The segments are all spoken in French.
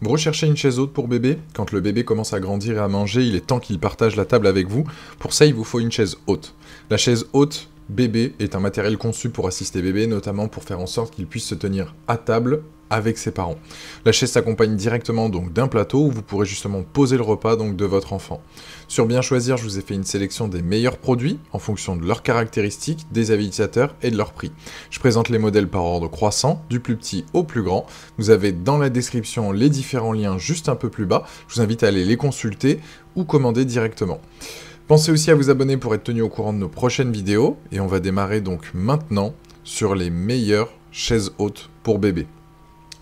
Vous recherchez une chaise haute pour bébé? Quand le bébé commence à grandir et à manger, il est temps qu'il partage la table avec vous. Pour ça, il vous faut une chaise haute. La chaise haute bébé est un matériel conçu pour assister bébé, notamment pour faire en sorte qu'il puisse se tenir à table avec ses parents. La chaise s'accompagne directement donc d'un plateau où vous pourrez justement poser le repas donc de votre enfant. Sur Bien Choisir, je vous ai fait une sélection des meilleurs produits en fonction de leurs caractéristiques, des avisateurs et de leur prix. Je présente les modèles par ordre croissant, du plus petit au plus grand. Vous avez dans la description les différents liens juste un peu plus bas. Je vous invite à aller les consulter ou commander directement. Pensez aussi à vous abonner pour être tenu au courant de nos prochaines vidéos et on va démarrer donc maintenant sur les meilleures chaises hautes pour bébé.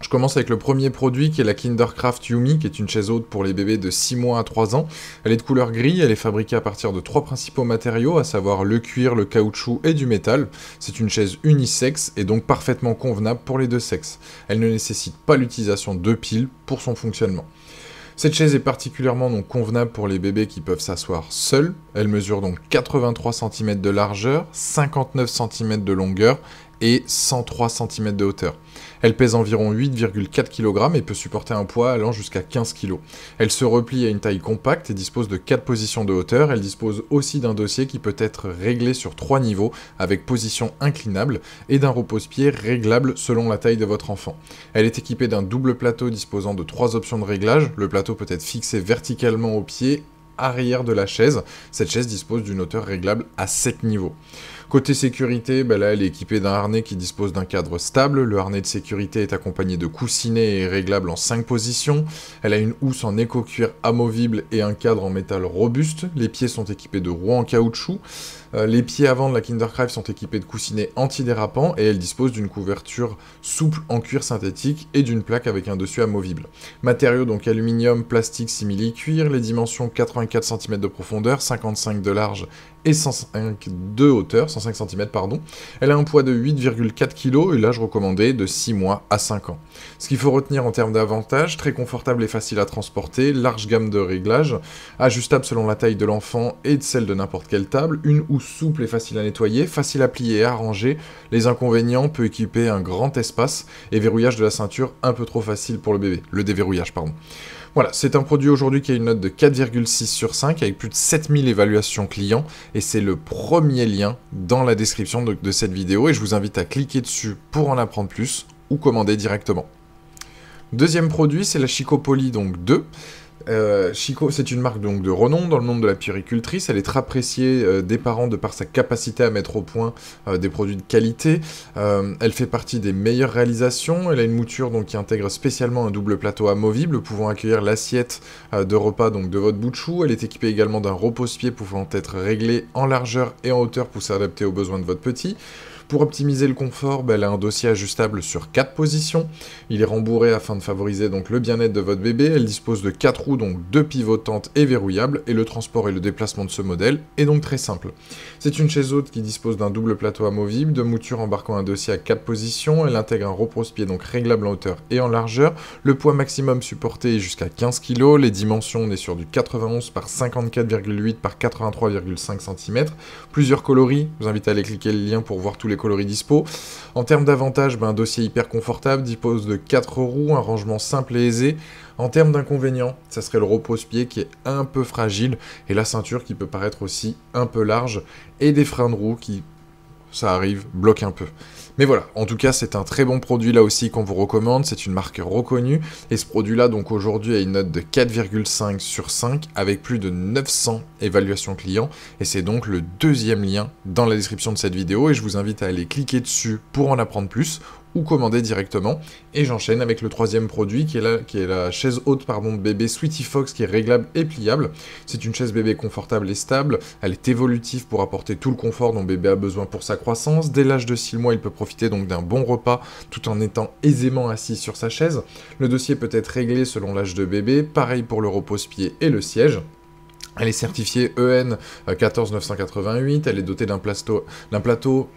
Je commence avec le premier produit qui est la Kindercraft Yumi, qui est une chaise haute pour les bébés de 6 mois à 3 ans. Elle est de couleur gris, elle est fabriquée à partir de 3 principaux matériaux, à savoir le cuir, le caoutchouc et du métal. C'est une chaise unisexe et donc parfaitement convenable pour les deux sexes. Elle ne nécessite pas l'utilisation de piles pour son fonctionnement. Cette chaise est particulièrement donc convenable pour les bébés qui peuvent s'asseoir seuls. Elle mesure donc 83 cm de largeur, 59 cm de longueur et 103 cm de hauteur. Elle pèse environ 8,4 kg et peut supporter un poids allant jusqu'à 15 kg. Elle se replie à une taille compacte et dispose de 4 positions de hauteur. Elle dispose aussi d'un dossier qui peut être réglé sur 3 niveaux avec position inclinable et d'un repose-pied réglable selon la taille de votre enfant. Elle est équipée d'un double plateau disposant de 3 options de réglage. Le plateau peut être fixé verticalement au pied arrière de la chaise. Cette chaise dispose d'une hauteur réglable à 7 niveaux. Côté sécurité, là elle est équipée d'un harnais qui dispose d'un cadre stable. Le harnais de sécurité est accompagné de coussinets et réglable en 5 positions. Elle a une housse en éco-cuir amovible et un cadre en métal robuste. Les pieds sont équipés de roues en caoutchouc. Les pieds avant de la Kindercraft sont équipés de coussinets antidérapants et elle dispose d'une couverture souple en cuir synthétique et d'une plaque avec un dessus amovible. Matériaux donc aluminium, plastique, simili, cuir. Les dimensions 84 cm de profondeur, 55 de large et 105 de hauteur, 105 cm pardon. Elle a un poids de 8,4 kg et l'âge recommandé de 6 mois à 5 ans. Ce qu'il faut retenir en termes d'avantages, très confortable et facile à transporter, large gamme de réglages, ajustable selon la taille de l'enfant et de celle de n'importe quelle table, une housse souple et facile à nettoyer, facile à plier et à ranger. Les inconvénients, peut équiper un grand espace et verrouillage de la ceinture un peu trop facile pour le bébé, le déverrouillage pardon. Voilà, c'est un produit aujourd'hui qui a une note de 4,6 sur 5 avec plus de 7000 évaluations clients et c'est le premier lien dans la description de cette vidéo et je vous invite à cliquer dessus pour en apprendre plus ou commander directement. Deuxième produit, c'est la Chico Poly donc 2. Chico, c'est une marque donc de renom dans le monde de la puéricultrice. Elle est très appréciée des parents de par sa capacité à mettre au point des produits de qualité. Elle fait partie des meilleures réalisations. Elle a une mouture donc qui intègre spécialement un double plateau amovible pouvant accueillir l'assiette de repas donc de votre bout de chou. Elle est équipée également d'un repose-pied pouvant être réglé en largeur et en hauteur pour s'adapter aux besoins de votre petit. Pour optimiser le confort, elle a un dossier ajustable sur 4 positions. Il est rembourré afin de favoriser donc le bien-être de votre bébé. Elle dispose de 4 roues, donc 2 pivotantes et verrouillables, et le transport et le déplacement de ce modèle est donc très simple. C'est une chaise haute qui dispose d'un double plateau amovible, de mouture embarquant un dossier à 4 positions. Elle intègre un repose-pied donc réglable en hauteur et en largeur. Le poids maximum supporté est jusqu'à 15 kg. Les dimensions, on est sur du 91 par 54,8 par 83,5 cm. Plusieurs coloris, je vous invite à aller cliquer le lien pour voir tous les coloris dispo. En termes d'avantages, un dossier hyper confortable, dispose de 4 roues, un rangement simple et aisé. En termes d'inconvénients, ça serait le repose-pied qui est un peu fragile et la ceinture qui peut paraître aussi un peu large et des freins de roue qui, ça arrive, bloquent un peu. Mais voilà, en tout cas, c'est un très bon produit là aussi qu'on vous recommande, c'est une marque reconnue, et ce produit-là, donc aujourd'hui, a une note de 4,5 sur 5, avec plus de 900 évaluations clients, et c'est donc le deuxième lien dans la description de cette vidéo, et je vous invite à aller cliquer dessus pour en apprendre plus, ou commander directement, et j'enchaîne avec le troisième produit qui est la chaise haute bébé Sweetie Fox qui est réglable et pliable. C'est une chaise bébé confortable et stable, elle est évolutive pour apporter tout le confort dont bébé a besoin pour sa croissance. Dès l'âge de 6 mois, il peut profiter donc d'un bon repas tout en étant aisément assis sur sa chaise. Le dossier peut être réglé selon l'âge de bébé, pareil pour le repose-pied et le siège. Elle est certifiée EN 14988, elle est dotée d'un plateau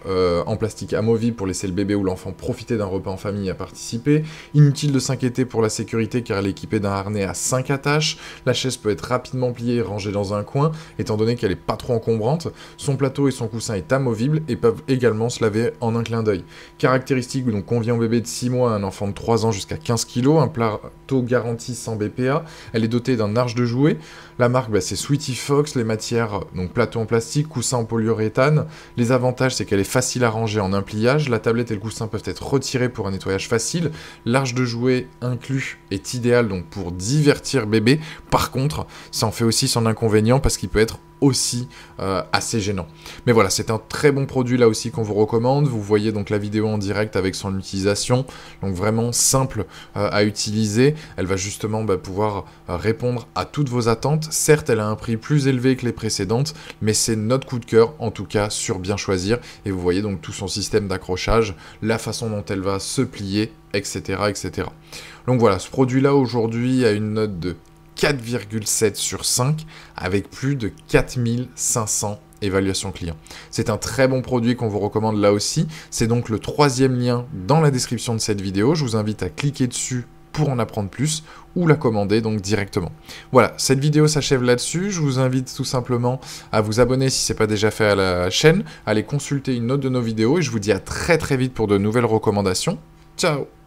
en plastique amovible pour laisser le bébé ou l'enfant profiter d'un repas en famille et à participer. Inutile de s'inquiéter pour la sécurité car elle est équipée d'un harnais à 5 attaches. La chaise peut être rapidement pliée et rangée dans un coin, étant donné qu'elle n'est pas trop encombrante. Son plateau et son coussin est amovible et peuvent également se laver en un clin d'œil. Caractéristique, donc convient au bébé de 6 mois à un enfant de 3 ans jusqu'à 15 kg, un plateau garanti sans BPA. Elle est dotée d'un arche de jouet. La marque, c'est Sweetie Fox, les matières, donc plateau en plastique, coussin en polyuréthane. Les avantages, c'est qu'elle est facile à ranger en un pliage, la tablette et le coussin peuvent être retirés pour un nettoyage facile, l'arche de jouet inclus est idéal donc pour divertir bébé. Par contre, ça en fait aussi son inconvénient parce qu'il peut être aussi assez gênant. Mais voilà, c'est un très bon produit là aussi qu'on vous recommande. Vous voyez donc la vidéo en direct avec son utilisation, donc vraiment simple à utiliser. Elle va justement pouvoir répondre à toutes vos attentes. Certes, elle a un prix plus élevé que les précédentes, mais c'est notre coup de cœur en tout cas sur Bien Choisir. Et vous voyez donc tout son système d'accrochage, la façon dont elle va se plier, etc., etc. Donc voilà, ce produit-là aujourd'hui a une note de 4,7 sur 5 avec plus de 4500 évaluations clients. C'est un très bon produit qu'on vous recommande là aussi. C'est donc le 3e lien dans la description de cette vidéo. Je vous invite à cliquer dessus pour en apprendre plus ou la commander donc directement. Voilà, cette vidéo s'achève là-dessus. Je vous invite tout simplement à vous abonner si ce n'est pas déjà fait à la chaîne, à aller consulter une autre de nos vidéos et je vous dis à très vite pour de nouvelles recommandations. Ciao!